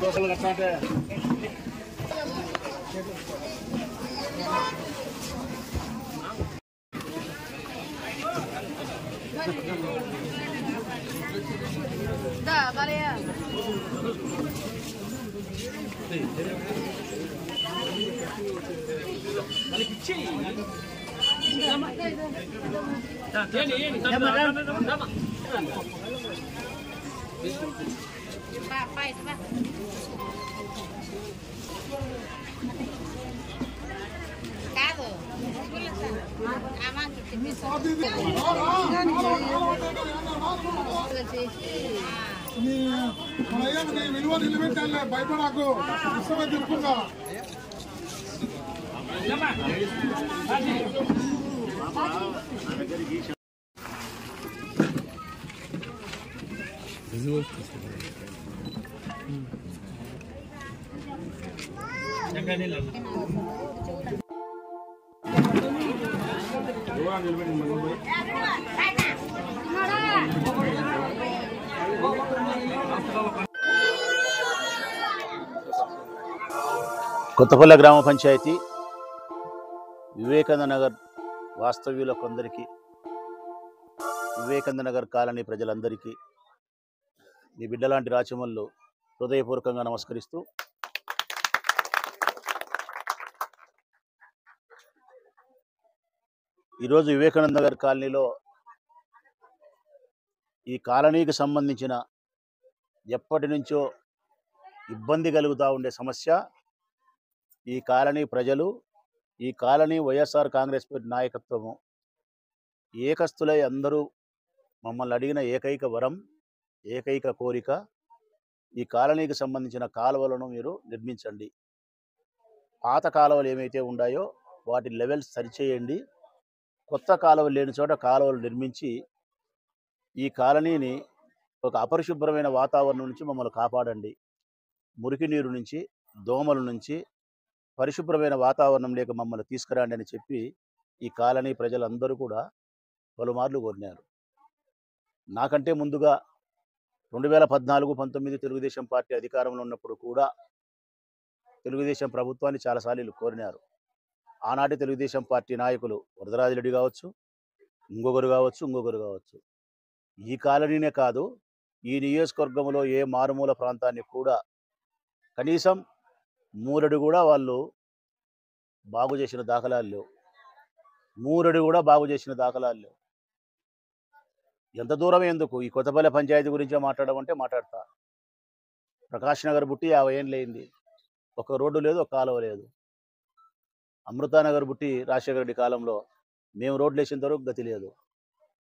దోశలు కట్టాలంటే విలువ నిలబెట్టాలి భయపడకు ఇష్టమే తిరుపుగా కొత్తపల్లె గ్రామ పంచాయతీ వివేకానంద నగర్ వాస్తవ్యుల కొందరికి, వివేకానంద నగర్ కాలనీ ప్రజలందరికీ మీ బిడ్డలాంటి రాచమల్లు హృదయపూర్వకంగా నమస్కరిస్తూ, ఈరోజు వివేకానంద నగర్ కాలనీలో ఈ కాలనీకి సంబంధించిన ఎప్పటి నుంచో ఇబ్బంది కలుగుతూ ఉండే సమస్య, ఈ కాలనీ ప్రజలు, ఈ కాలనీ వైఎస్ఆర్ కాంగ్రెస్ పార్టీ నాయకత్వము ఏకస్తులై అందరూ మమ్మల్ని అడిగిన ఏకైక వరం, ఏకైక కోరిక, ఈ కాలనీకి సంబంధించిన కాలువలను మీరు నిర్మించండి. పాత కాలువలు ఏమైతే ఉన్నాయో వాటి లెవెల్స్ సరిచేయండి. కొత్త కాలువలు లేని చోట కాలువలు నిర్మించి ఈ కాలనీని ఒక అపరిశుభ్రమైన వాతావరణం నుంచి మమ్మల్ని కాపాడండి. మురికి నీరు నుంచి, దోమల నుంచి పరిశుభ్రమైన వాతావరణం లేక మమ్మల్ని తీసుకురండి అని చెప్పి ఈ కాలనీ ప్రజలందరూ కూడా పలుమార్లు కోరినారు. నాకంటే ముందుగా 2014-19 తెలుగుదేశం పార్టీ అధికారంలో ఉన్నప్పుడు కూడా తెలుగుదేశం ప్రభుత్వాన్ని చాలాసార్లు కోరినారు. ఆనాటి తెలుగుదేశం పార్టీ నాయకులు వరదరాజిరెడ్డి కావచ్చు, ఇంకొకరు కావచ్చు. ఈ కాలనీనే కాదు, ఈ నియోజకవర్గంలో ఏ మారుమూల ప్రాంతాన్ని కూడా కనీసం మూరడు కూడా వాళ్ళు బాగు చేసిన దాఖలాలు లేవు. ఎంత దూరం ఎందుకు, ఈ కొత్తపల్లె పంచాయతీ గురించే మాట్లాడమంటే మాట్లాడతా. ప్రకాష్ నగర్ బుట్టి 50 ఏళ్ళు అయింది, ఒక రోడ్డు లేదు, ఒక కాలువ లేదు. అమృతానగర్ బుట్టి రాజశేఖర రెడ్డి కాలంలో మేము రోడ్లు వేసేంత వరకు గతి లేదు,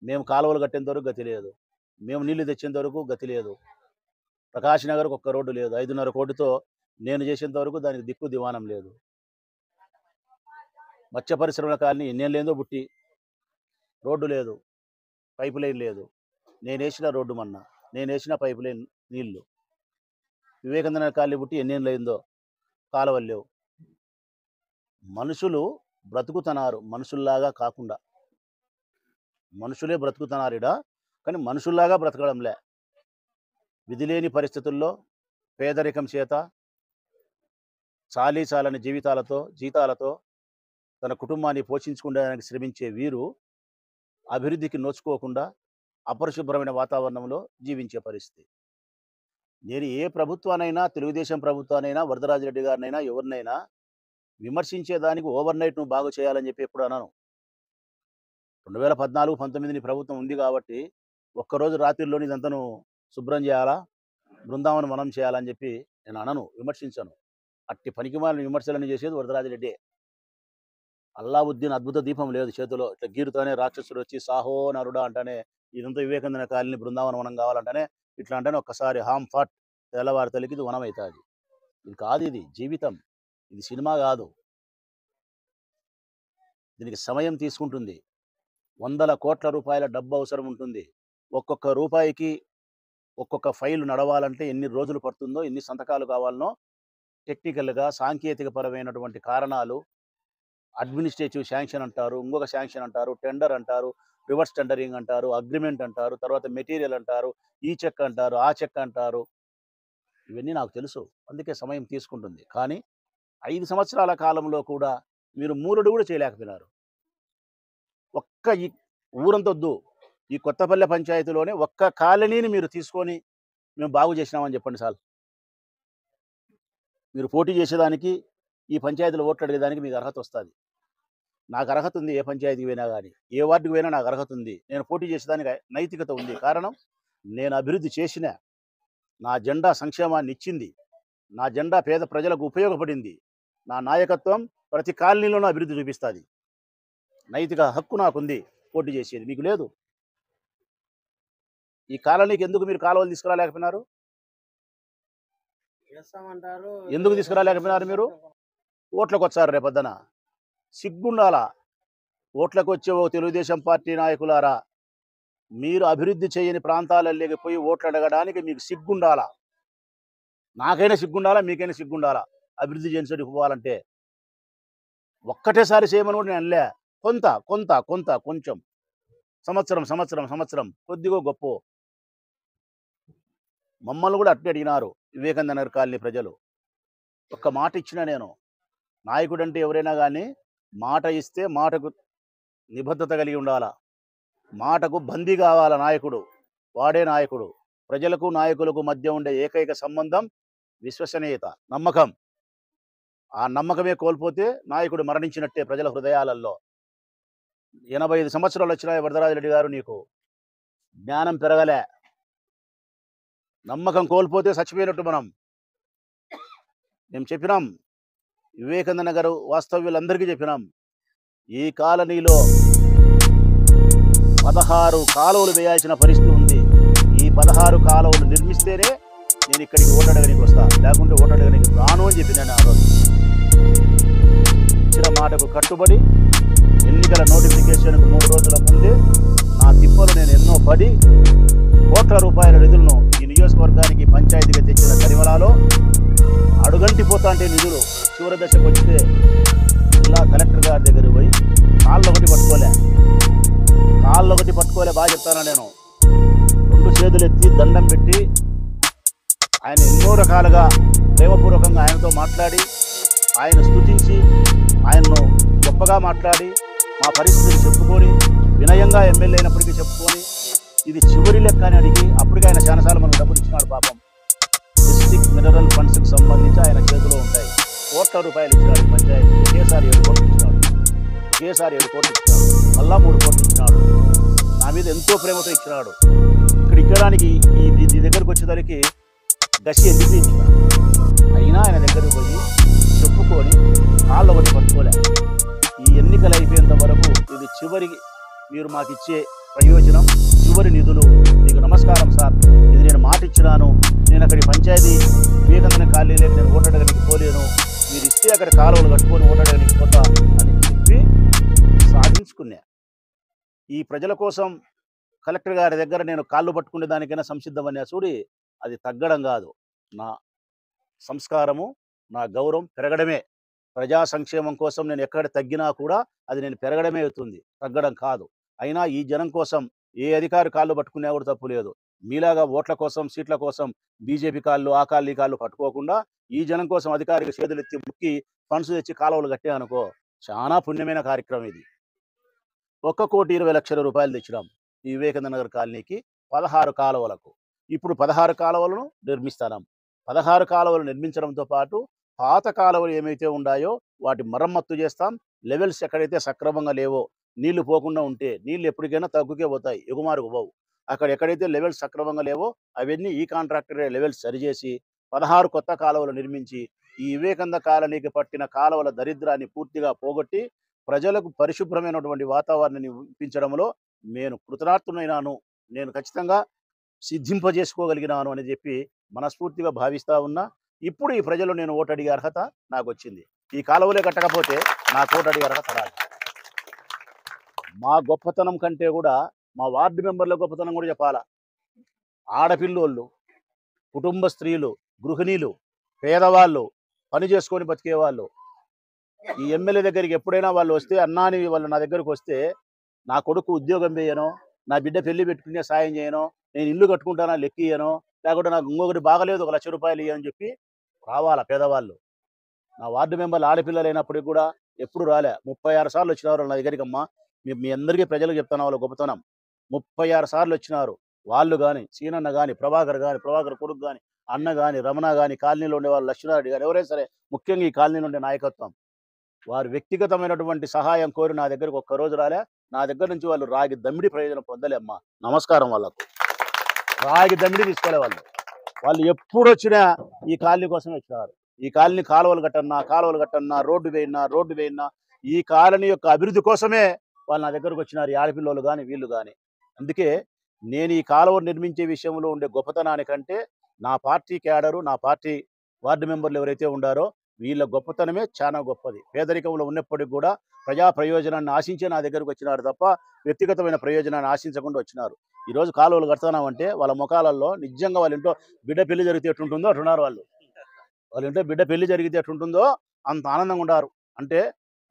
మేము కాలువలు కట్టేంత వరకు గతి లేదు, మేము నీళ్లు తెచ్చేంత వరకు గతి లేదు. ప్రకాష్ నగర్కి ఒక్క రోడ్డు లేదు, 5.5 కోటితో నేను చేసేంత వరకు దానికి దిక్కు దివానం లేదు. మత్స్య పరిశ్రమల కాలనీ ఎన్నేళ్ళేందో బుట్టి, రోడ్డు లేదు, పైపు లైన్ లేదు. నేను వేసిన రోడ్డు మన్నా, నేను వేసిన పైపు లైన్ నీళ్లు. వివేకానంద కాలనీ బుట్టి ఎన్నేళ్ళు అయిందో కాలువలు లేవు. మనుషులు బ్రతుకుతున్నారు, మనుషుల్లాగా కాకుండా. మనుషులే బ్రతుకుతున్నారిడా, కానీ మనుషుల్లాగా బ్రతకడంలే. విధి లేని పరిస్థితుల్లో పేదరికం చేత చాలని జీతాలతో తన కుటుంబాన్ని పోషించుకోవడానికి శ్రమించే వీరు అభివృద్ధికి నోచుకోకుండా అపరిశుభ్రమైన వాతావరణంలో జీవించే పరిస్థితి. నేను ఏ ప్రభుత్వానైనా, తెలుగుదేశం ప్రభుత్వానైనా, వరదరాజిరెడ్డి గారినైనా, ఎవరినైనా విమర్శించేదానికి ఓవర్ నైట్ నువ్వు బాగు చేయాలని చెప్పి ఎప్పుడు అన్నాను. 2014-19 ప్రభుత్వం ఉంది కాబట్టి ఒక్కరోజు రాత్రిలోని ఇదంతా నువ్వు శుభ్రం చేయాలా, బృందావనం మనం చేయాలని చెప్పి నేను అనను, విమర్శించను. అట్టి పనికిమాలిన విమర్శలను చేసేది వరదరాజిరెడ్డి. అల్లావుద్దీన్ అద్భుత దీపం లేదు చేతిలో, ఇట్లా గీరుతోనే రాక్షసుడు వచ్చి సాహో నరుడా అంటానే ఇదంతా వివేకానంద కాలనీ బృందావనం వనం కావాలంటేనే ఇట్లా అంటేనే ఒక్కసారి హామ్ ఫాట్ తెల్లవారి తల్లికి ఇది వనం అవుతుంది. ఇది కాదు, ఇది జీవితం, ఇది సినిమా కాదు. దీనికి సమయం తీసుకుంటుంది, 100 కోట్ల రూపాయల డబ్బు అవసరం ఉంటుంది. ఒక్కొక్క రూపాయికి ఒక్కొక్క ఫైలు నడవాలంటే ఎన్ని రోజులు పడుతుందో, ఎన్ని సంతకాలు కావాలనో టెక్నికల్గా సాంకేతిక పరమైనటువంటి కారణాలు, అడ్మినిస్ట్రేటివ్ శాంక్షన్ అంటారు, ఇంకొక శాంక్షన్ అంటారు, టెండర్ అంటారు, రివర్స్ టెండరింగ్ అంటారు, అగ్రిమెంట్ అంటారు, తర్వాత మెటీరియల్ అంటారు, ఈ చెక్ అంటారు, ఆ చెక్ అంటారు. ఇవన్నీ నాకు తెలుసు. అందుకే సమయం తీసుకుంటుంది. కానీ 5 సంవత్సరాల కాలంలో కూడా మీరు మూరడు కూడా చేయలేకపోయినారు. ఒక్క ఈ ఊరంతొద్దు, ఈ కొత్తపల్లె పంచాయతీలోనే ఒక్క కాలనీని మీరు తీసుకొని మేము బాగు చేసినామని చెప్పండి చాలు. మీరు పోటీ చేసేదానికి, ఈ పంచాయతీలో ఓట్లు అడిగేదానికి మీకు అర్హత వస్తుంది. నాకు అర్హత ఉంది. ఏ పంచాయతీకి పోయినా కానీ, ఏ వార్డుకి పోయినా నాకు అర్హత ఉంది. నేను పోటీ చేసేదానికి నైతికత ఉంది. కారణం, నేను అభివృద్ధి చేసిన, నా జెండా సంక్షేమాన్ని ఇచ్చింది, నా జెండా పేద ప్రజలకు ఉపయోగపడింది, నా నాయకత్వం ప్రతి కాలనీలోనూ అభివృద్ధి చూపిస్తుంది. నైతిక హక్కు నాకుంది పోటీ చేసేది, మీకు లేదు. ఈ కాలనీకి ఎందుకు మీరు కాలువలు తీసుకురాలేకపోయినారు? ఎందుకు తీసుకురాలేకపోయినారు? మీరు ఓట్లకు వచ్చారు. రేపొద్దున సిగ్గుండాలా. ఓట్లకు వచ్చే ఓ తెలుగుదేశం పార్టీ నాయకులారా, మీరు అభివృద్ధి చేయని ప్రాంతాలలోకి పోయి ఓట్లు అడగడానికి మీకు సిగ్గుండాలా. నాకైనా సిగ్గుండాలా, మీకైనా సిగ్గుండాలా. అభివృద్ధి చేయించడానికి పోవాలంటే ఒక్కటేసారి చేయమని కూడా నేను అనలే. కొంత కొంత కొంత కొంచెం సంవత్సరం సంవత్సరం సంవత్సరం కొద్దిగో గొప్ప. మమ్మల్ని కూడా అట్టే అడిగినారు వివేకానంద నగర్ కాలనీ ప్రజలు. ఒక్క మాట ఇచ్చిన నేను. నాయకుడు అంటే ఎవరైనా కానీ మాట ఇస్తే మాటకు నిబద్ధత కలిగి ఉండాలా. మాటకు బందీ కావాలా నాయకుడు. వాడే నాయకుడు. ప్రజలకు నాయకులకు మధ్య ఉండే ఏకైక సంబంధం విశ్వసనీయత, నమ్మకం. ఆ నమ్మకమే కోల్పోతే నాయకుడు మరణించినట్టే ప్రజల హృదయాలలో. 85 సంవత్సరాలు వచ్చినాయి వరదరాజరెడ్డి గారు, నీకు జ్ఞానం పెరగలే. నమ్మకం కోల్పోతే చచ్చిపోయినట్టు మనం. మేము చెప్పినాం, వివేకానంద నగర్ వాస్తవ్యులందరికీ చెప్పినాం, ఈ కాలనీలో 16 కాలువలు వేయాల్సిన పరిస్థితి ఉంది. ఈ 16 కాలువలు నిర్మిస్తేనే నేను ఇక్కడికి ఓటడగనికి వస్తా, లేకుంటే ఓటడగనికి రాను అని చెప్పి నేను ఆ రోజు ఇచ్చిన మాటకు కట్టుబడి ఎన్నికల నోటిఫికేషన్కు 3 రోజుల ముందే నా తిప్పలు నేను ఎన్నో పడి కోట్ల రూపాయల నిధులను ఈ నియోజకవర్గానికి పంచాయతీగా తెచ్చిన కరిమలాలో అడుగంటిపోతా అంటే నిధులు చివరి దశకు వస్తే జిల్లా కలెక్టర్ గారి దగ్గర పోయి కాళ్ళు ఒకటి పట్టుకోలే. బాగా చెప్తానా నేను. 2 చేతులు ఎత్తి దండం పెట్టి ఆయన ఎన్నో రకాలుగా ప్రేమపూర్వకంగా ఆయనతో మాట్లాడి, ఆయన స్తుతించి, ఆయన్ను గొప్పగా మాట్లాడి, మా పరిస్థితిని చెప్పుకొని, వినయంగా ఎమ్మెల్యే అయినప్పటికీ చెప్పుకొని, ఇది చివరి లెక్క అని అడిగి, అప్పటికి ఆయన చాలాసార్లు మనకు డబ్బులు ఇచ్చినాడు పాపం. డిస్ట్రిక్ట్ మినరల్ ఫండ్స్కి సంబంధించి ఆయన చేతిలో ఉంటాయి. కోట్ల రూపాయలు ఇచ్చినాడు పంచాయతీ. ఒకేసారి 7 కోట్లు ఇచ్చినాడు. మళ్ళా 3 కోట్లు ఇచ్చినాడు. నా మీద ఎంతో ప్రేమతో ఇచ్చినాడు. ఇక్కడ ఇక్కడానికి ఈ దగ్గరకు వచ్చేసరికి గసి ఎండిపోయింది. అయినా ఆయన దగ్గరకు పోయి చెప్పుకొని కాళ్ళు ఒకటి పట్టుకోలే. ఈ ఎన్నికలు అయిపోయేంత వరకు ఇది చివరి, మీరు మాకు ఇచ్చే ప్రయోజనం, చివరి నిధులు, మీకు నమస్కారం సార్, ఇది నేను మాట ఇచ్చినాను. నేను అక్కడి పంచాయతీ వివేకానంద కాలనీలోకి నేను ఓటడగనికి పోలేను, మీరు ఇస్తే అక్కడ కాలువలు కట్టుకొని ఓటడగనికి పోతా అని చెప్పి సాధించుకున్నా. ఈ ప్రజల కోసం కలెక్టర్ గారి దగ్గర నేను కాళ్ళు పట్టుకునే దానికైనా సంసిద్ధమనే చూడి, అది తగ్గడం కాదు. నా సంస్కారము, నా గౌరవం పెరగడమే. ప్రజా సంక్షేమం కోసం నేను ఎక్కడ తగ్గినా కూడా అది నేను పెరగడమే అవుతుంది, తగ్గడం కాదు. అయినా ఈ జనం కోసం ఏ అధికారి కాళ్ళు పట్టుకునే కూడా తప్పు లేదు. మీలాగా ఓట్ల కోసం, సీట్ల కోసం బీజేపీ కాళ్ళు, ఆ కాళ్ళు, ఈ కాళ్ళు పట్టుకోకుండా ఈ జనం కోసం అధికారికి చేతులెత్తి ముక్కి ఫండ్స్ తెచ్చి కాలువలు కట్టే అనుకో, చాలా పుణ్యమైన కార్యక్రమం ఇది. 1,20,00,000 రూపాయలు తెచ్చినాం ఈ వివేకానంద నగర్ కాలనీకి 16 కాలువలకు. ఇప్పుడు 16 కాలువలను నిర్మిస్తాం. 16 కాలువలు నిర్మించడంతో పాటు పాత కాలువలు ఏమైతే ఉన్నాయో వాటి మరమ్మత్తు చేస్తాం. లెవెల్స్ ఎక్కడైతే సక్రమంగా లేవో, నీళ్లు పోకుండా ఉంటే, నీళ్ళు ఎప్పటికైనా తగ్గుకే పోతాయి, ఎగుమారుకు పోవు. అక్కడ ఎక్కడైతే లెవెల్స్ సక్రమంగా లేవో అవన్నీ ఈ కాంట్రాక్టరే లెవెల్స్ సరిచేసి 16 కొత్త కాలువలు నిర్మించి ఈ వివేకానంద కాలనీకి పట్టిన కాలువల దరిద్రాన్ని పూర్తిగా పోగొట్టి ప్రజలకు పరిశుభ్రమైనటువంటి వాతావరణాన్ని ఇప్పించడంలో నేను కృతజ్ఞుడైనాను. నేను ఖచ్చితంగా సిద్ధింపజేసుకోగలిగినాను అని చెప్పి మనస్ఫూర్తిగా భావిస్తా ఉన్నా. ఇప్పుడు ఈ ప్రజలు నేను ఓటు అడిగే అర్హత నాకు వచ్చింది. ఈ కాలువలే కట్టకపోతే నాకు ఓటు అడిగే అర్హత రాదు. మా గొప్పతనం కంటే కూడా మా వార్డు మెంబర్ల గొప్పతనం కూడా చెప్పాలా. ఆడపిల్లోళ్ళు, కుటుంబ స్త్రీలు, గృహిణీలు, పేదవాళ్ళు, పని చేసుకొని బతికేవాళ్ళు ఈ ఎమ్మెల్యే దగ్గరికి ఎప్పుడైనా వాళ్ళు వస్తే, అన్నాని వాళ్ళు నా దగ్గరకు వస్తే నా కొడుకు ఉద్యోగం వేయను, నా బిడ్డ పెళ్లి పెట్టుకునే సాయం చేయను, నేను ఇల్లు కట్టుకుంటానా లెక్కియను, లేకుంటే నాకు ఇంకొకటి బాగలేదు 1 లక్ష రూపాయలు ఇయ్యని చెప్పి రావాలా పేదవాళ్ళు. నా వార్డు మెంబర్లు ఆడపిల్లలు అయినప్పటికీ కూడా ఎప్పుడు రాలే. 36 సార్లు వచ్చినారు నా దగ్గరికి. అమ్మ మీ అందరికీ ప్రజలకు చెప్తాను వాళ్ళ గొప్పతనం. 36 సార్లు వచ్చినారు. వాళ్ళు కానీ, సీనన్న కానీ, ప్రభాకర్ కానీ, ప్రభాకర్ కొడుకు కానీ, అన్న కానీ, రమణ కానీ, కాలనీలో ఉండే వాళ్ళు, లక్ష్మణారెడ్డి కానీ, ఎవరైనా సరే, ముఖ్యంగా ఈ కాలనీలో ఉండే నాయకత్వం, వారు వ్యక్తిగతమైనటువంటి సహాయం కోరి నా దగ్గరకు ఒక్కరోజు రాలే. నా దగ్గర నుంచి వాళ్ళు రాగి దమ్మిడి ప్రయోజనం పొందలే. అమ్మ నమస్కారం వాళ్ళకు. రాగి దమ్మిడి తీసుకోలే వాళ్ళు. వాళ్ళు ఎప్పుడు వచ్చినా ఈ కాలనీ కోసమే వచ్చినారు. ఈ కాలనీ కాలువలు కట్టన్నా, రోడ్డు వేయినా ఈ కాలనీ యొక్క అభివృద్ధి కోసమే వాళ్ళు నా దగ్గరకు వచ్చినారు. ఈ ఆడపిల్లలు కానీ, వీళ్ళు కానీ. అందుకే నేను ఈ కాలువ నిర్మించే విషయంలో ఉండే గొప్పతనానికంటే నా పార్టీ క్యాడరు, నా పార్టీ వార్డు మెంబర్లు ఎవరైతే ఉండారో వీళ్ళ గొప్పతనమే చాలా గొప్పది. పేదరికంలో ఉన్నప్పటికీ కూడా ప్రజా ప్రయోజనాన్ని ఆశించే నా దగ్గరకు వచ్చినారు తప్ప వ్యక్తిగతమైన ప్రయోజనాన్ని ఆశించకుండా వచ్చినారు. ఈరోజు కాలువలు కడుతున్నామంటే వాళ్ళ ముఖాలలో నిజంగా వాళ్ళ ఇంట్లో బిడ్డ పెళ్లి జరిగితే ఎట్టుంటుందో అంటున్నారు. వాళ్ళ ఇంట్లో బిడ్డ పెళ్లి జరిగితే ఎట్టుంటుందో అంత ఆనందంగా ఉన్నారు. అంటే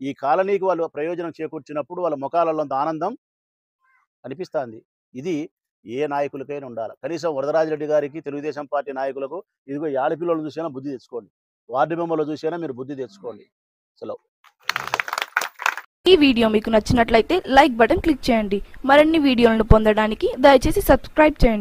ఈ కాలనీకి వాళ్ళు ప్రయోజనం చేకూర్చినప్పుడు వాళ్ళ ముఖాలలో అంత ఆనందం అనిపిస్తుంది. ఇది ఏ నాయకులకైనా ఉండాలి. కనీసం వరదరాజిరెడ్డి గారికి, తెలుగుదేశం పార్టీ నాయకులకు ఇదిగో ఈ ఆడపిల్లలను చూసినా బుద్ధి తెచ్చుకోండి, వార్డు మెంబర్లు చూసినా మీరు బుద్ధి తెచ్చుకోండి. సెలవు. ఈ వీడియో మీకు నచ్చినట్లయితే లైక్ బటన్ క్లిక్ చేయండి. మరిన్ని వీడియోలను పొందడానికి దయచేసి సబ్స్క్రైబ్ చేయండి.